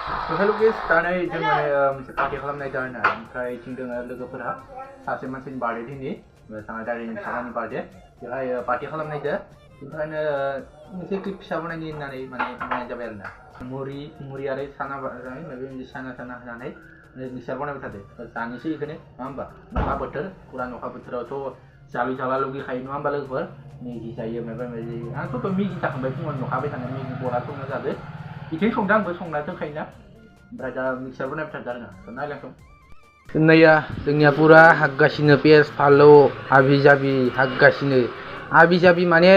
Hello guys, दानै जों माने मोनसे पार्टी खालामनाय जादों आरो ओमफ्राय जों दोङो लोगोफोरा सासे मानसिनि बार्थडे दिनै साङा दारिनि साङानि बार्थडे बेवहाय पार्टी खालामनायदो ओंखायनो मोनसे क्लिप फिसा बनायनि होननानै माने बुंनाय जाबाय आरो ना मुरि आरो साना माबा मोनसे साना होनानै मिक्सार बनायबाय थादो जानोसै इखौनो नङा होमबा अखा बोथोर पुरान अखा बोथोरावथ' जाला लुगैखायो नङा होमबा लोगोफोर मेगि जायो माबा माबि आंथ' मेगि जाखांबाय फुङाव नुखाबाय थानाय मेगि बरा संना जादो बिथिं संदों आंबो संना दोनखायोना ओमफ्राय दा मिक्सार बनायबाय थादों आरो ना नायलांथ' जोंनिया पुरा हागगासिनो पियाज फानलु हाबि जाबि हागगासिनो हाबि जाबि माने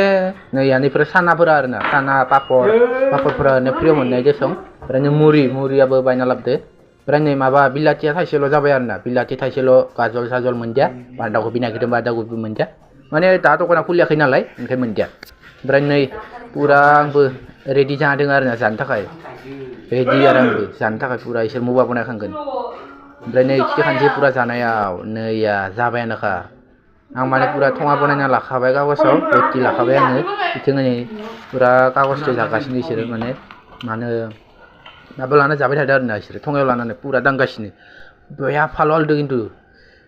नै यानिफ्राय सानाफोरा आरो ना साना पापड़फोरा फ्रियाव मोननाय देसं ओमफ्राय मुरियाबो बायना लाबोदो ओमफ्राय नै माबा बिलाथिया थाइसेल' जाबाय आरो ना बिलाथि थाइसेल' गाजल साजल मोनदिया बान्दा कबि नागिरदों बान्दा कबि मोनदिया माने दा दखाना खुलियाखै नालाय ओंखाय मोनदिया ओमफ्राय नै पुरा आंबो रेडि जादों आरो ना जानो थाखाय रेडि आरो आंबो जानो थाखाय पुरा इसोर मबा बनायखांगोन ओमफ्राय नै खिथिखानोसै पुरा जानायाव नैया जाबायानोखा आं माने पुरा थङा बनायना लाखाबाय कागजाव रेडि लाखाबाय आङो बिथिं नै पुरा कागजजों जागासिनो इसोरो माने मानो दाबो लाना जाबाय थादों आरो ना इसोरो थङायाव लानानै पुरा दांगासिनो बया फालौ आलदो खिन्थु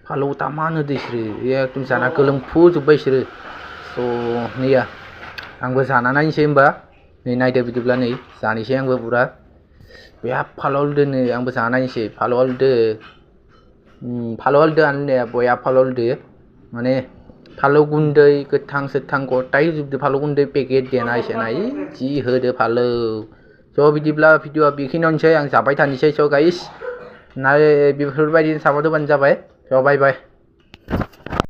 फालौ तामान होदो इसोरो एकदम जाना गोलोमफुजोब्बाय इसोरो स' नैया आंबो जाना नायनोसै होमबा नै नायदो बिदिब्ला नै जानोसै आंबो पुरा बया फालौ आलदो नो आंबो जाना नायनोसै फालौ आलदो आननाया बया फालौ आलदो माने फालौ गुन्दै गोथां गथाय होजोबदो फालौ गुन्दै पेकेट देनाय सेनाय जि होदो फालौ स' बिदिब्ला भिडिअ'आ बेखिनियावनोसै आं जाबाय थानोसै स' गाइस बेफोरबायदि सापर्ट होबानो जाबाय स' बाय